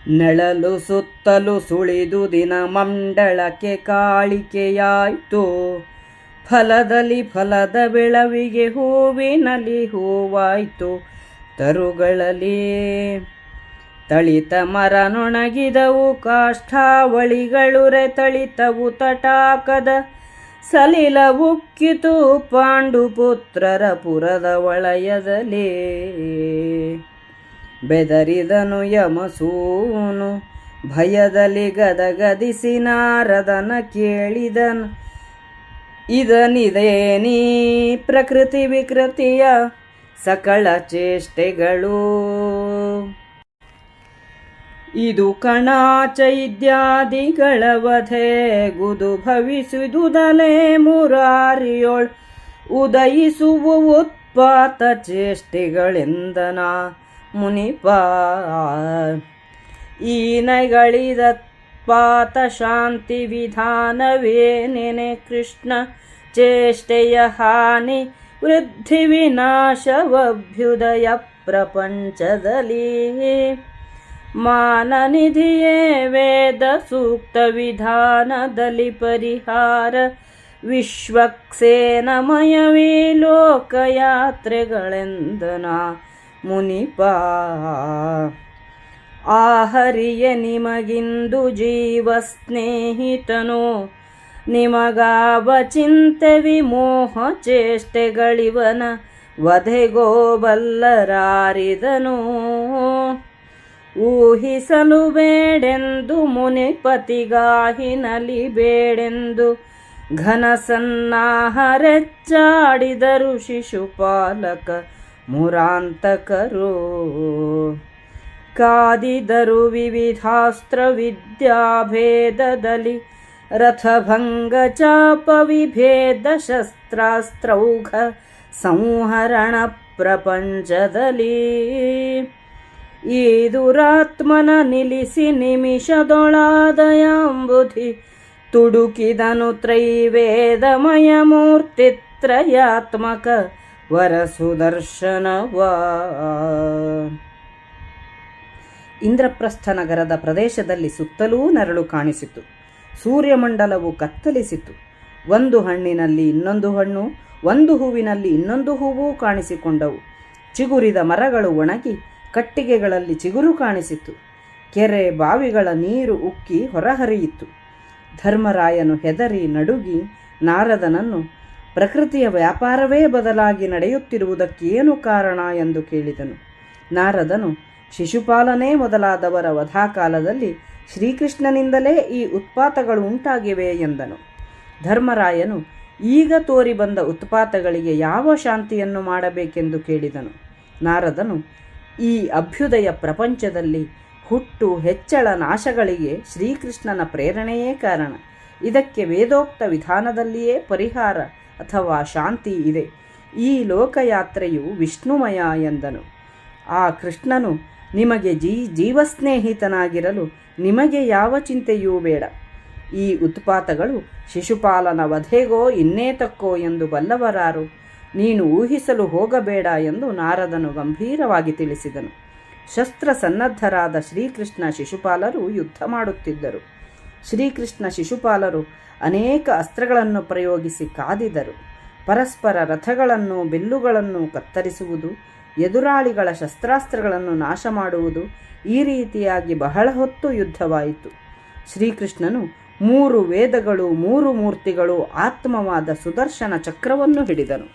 ನೆಳಲು ಸುತ್ತಲು ಸುಳಿದು ದಿನ ಮಂಡಳಕ್ಕೆ ಕಾಳಿಕೆಯಾಯ್ತು. ಫಲದಲ್ಲಿ ಫಲದ ಬೆಳವಿಗೆ ಹೂವಿನಲ್ಲಿ ಹೂವಾಯ್ತು. ತರುಗಳಲ್ಲಿ ತಳಿತ ಮರ ನೊಣಗಿದವು. ಕಾಷ್ಠಾವಳಿಗಳುರೆ ತಳಿತವು ತಟಾಕದ ಸಲಿಲ ಉಕ್ಕಿತು. ಪಾಂಡುಪುತ್ರರ ಪುರದ ವಲಯದಲ್ಲಿ ಬೆದರಿದನು ಯಮಸೂನು. ಭಯದಲ್ಲಿ ಗದಗದಿಸಿ ನಾರದನ ಕೇಳಿದನು, ಇದನಿದೇನೀ ಪ್ರಕೃತಿ ವಿಕೃತಿಯ ಸಕಲ ಚೇಷ್ಟೆಗಳು. ಇದು ಕಣ ಚೈದ್ಯಾದಿಗಳ ವಧೆಗುದು ಭವಿಸುವುದಲೇ ಮುರಾರಿಯೊಳ್ ಉದಯಿಸುವ ಉತ್ಪಾತ ಚೇಷ್ಟೆಗಳೆಂದನ ಮುನಿಪ. ಈ ನೈಗಳಿದತ್ಪಾತ ಶಾಂತಿ ವಿಧಾನವೇನೆನೆ ಕೃಷ್ಣ. ಚೇಷ್ಟೆಯ ಹಾನಿ ವೃದ್ಧಿ ವಿನಾಶವಭ್ಯುದಯ ಪ್ರಪಂಚದಲ್ಲಿ. ಮಾನನಿಧಿಯೇ ವೇದ ಸೂಕ್ತ ವಿಧಾನದಲ್ಲಿ ಪರಿಹಾರ. ವಿಶ್ವಕ್ಸೇನಮಯವೇ ಲೋಕಯಾತ್ರೆಗಳೆಂದನ ಮುನಿಪ. ಆಹರಿಯ ನಿಮಗಿಂದು ಜೀವ ಸ್ನೇಹಿತನು. ನಿಮಗಾವ ಚಿಂತೆ ವಿಮೋಹ ಚೇಷ್ಟೆಗಳಿವನ ವಧೆಗೋಬಲ್ಲರಾರಿದನು. ಊಹಿಸಲು ಬೇಡೆಂದು ಮುನಿಪತಿಗಾಹಿನಲಿ ಬೇಡೆಂದು ಘನ ಸನ್ನಾಹರೆಚ್ಚಾಡಿದರು ಶಿಶುಪಾಲಕ ಮುರಾಂತಕರು. ಕಾದಿದರು ವಿವಿಧಾಸ್ತ್ರ ವಿದ್ಯಾಭೇದದಲ್ಲಿ. ರಥಭಂಗ ಚಾಪ ವಿಭೇದ ಶಸ್ತ್ರಾಸ್ತ್ರೌಘ ಸಂಹರಣ ಪ್ರಪಂಚದಲ್ಲಿ. ಈ ದುರಾತ್ಮನ ನಿಲ್ಲಿಸಿ ನಿಮಿಷದೊಳಾದಯಾಂಬುಧಿ ತುಡುಕಿದನು ತ್ರೈವೇದಮಯ ಮೂರ್ತಿತ್ರಯಾತ್ಮಕ ವರಸುದರ್ಶನವ. ಇಂದ್ರಪ್ರಸ್ಥ ನಗರದ ಪ್ರದೇಶದಲ್ಲಿ ಸುತ್ತಲೂ ನೆರಳು ಕಾಣಿಸಿತು. ಸೂರ್ಯಮಂಡಲವು ಕತ್ತಲಿಸಿತು. ಒಂದು ಹಣ್ಣಿನಲ್ಲಿ ಇನ್ನೊಂದು ಹಣ್ಣು, ಒಂದು ಹೂವಿನಲ್ಲಿ ಇನ್ನೊಂದು ಹೂವು ಕಾಣಿಸಿಕೊಂಡವು. ಚಿಗುರಿದ ಮರಗಳು ಒಣಗಿ ಕಟ್ಟಿಗೆಗಳಲ್ಲಿ ಚಿಗುರು ಕಾಣಿಸಿತು. ಕೆರೆ ಬಾವಿಗಳ ನೀರು ಉಕ್ಕಿ ಹೊರಹರಿಯಿತು. ಧರ್ಮರಾಯನು ಹೆದರಿ ನಡುಗಿ ನಾರದನನ್ನು ಪ್ರಕೃತಿಯ ವ್ಯಾಪಾರವೇ ಬದಲಾಗಿ ನಡೆಯುತ್ತಿರುವುದಕ್ಕೇನು ಕಾರಣ ಎಂದು ಕೇಳಿದನು. ನಾರದನು ಶಿಶುಪಾಲನೇ ಮೊದಲಾದವರ ವಧಾಕಾಲದಲ್ಲಿ ಶ್ರೀಕೃಷ್ಣನಿಂದಲೇ ಈ ಉತ್ಪಾತಗಳು ಉಂಟಾಗಿವೆ ಎಂದನು. ಧರ್ಮರಾಯನು ಈಗ ತೋರಿ ಬಂದ ಉತ್ಪಾತಗಳಿಗೆ ಯಾವ ಶಾಂತಿಯನ್ನು ಮಾಡಬೇಕೆಂದು ಕೇಳಿದನು. ನಾರದನು ಈ ಅಭ್ಯುದಯ ಪ್ರಪಂಚದಲ್ಲಿ ಹುಟ್ಟು ಹೆಚ್ಚಳ ನಾಶಗಳಿಗೆ ಶ್ರೀಕೃಷ್ಣನ ಪ್ರೇರಣೆಯೇ ಕಾರಣ. ಇದಕ್ಕೆ ವೇದೋಕ್ತ ವಿಧಾನದಲ್ಲಿಯೇ ಪರಿಹಾರ ಅಥವಾ ಶಾಂತಿ ಇದೆ. ಈ ಲೋಕಯಾತ್ರೆಯು ವಿಷ್ಣುಮಯ ಎಂದನು. ಆ ಕೃಷ್ಣನು ನಿಮಗೆ ಜೀವಸ್ನೇಹಿತನಾಗಿರಲು ನಿಮಗೆ ಯಾವ ಚಿಂತೆಯೂ ಬೇಡ. ಈ ಉತ್ಪಾತಗಳು ಶಿಶುಪಾಲನ ವಧೆಗೋ ಇನ್ನೇತಕ್ಕೋ ಎಂದು ಬಲ್ಲವರಾರು. ನೀನು ಊಹಿಸಲು ಹೋಗಬೇಡ ಎಂದು ನಾರದನು ಗಂಭೀರವಾಗಿ ತಿಳಿಸಿದನು. ಶಸ್ತ್ರ ಸನ್ನದ್ಧರಾದ ಶ್ರೀಕೃಷ್ಣ ಶಿಶುಪಾಲರು ಯುದ್ಧ ಮಾಡುತ್ತಿದ್ದರು. ಶ್ರೀಕೃಷ್ಣ ಶಿಶುಪಾಲರು ಅನೇಕ ಅಸ್ತ್ರಗಳನ್ನು ಪ್ರಯೋಗಿಸಿ ಕಾದಿದರು. ಪರಸ್ಪರ ರಥಗಳನ್ನು ಬಿಲ್ಲುಗಳನ್ನು ಕತ್ತರಿಸುವುದು, ಎದುರಾಳಿಗಳ ಶಸ್ತ್ರಾಸ್ತ್ರಗಳನ್ನು ನಾಶ ಮಾಡುವುದು, ಈ ರೀತಿಯಾಗಿ ಬಹಳ ಹೊತ್ತು ಯುದ್ಧವಾಯಿತು. ಶ್ರೀಕೃಷ್ಣನು 3 ವೇದಗಳು 3 ಮೂರ್ತಿಗಳು ಆತ್ಮವಾದ ಸುದರ್ಶನ ಚಕ್ರವನ್ನು ಹಿಡಿದನು.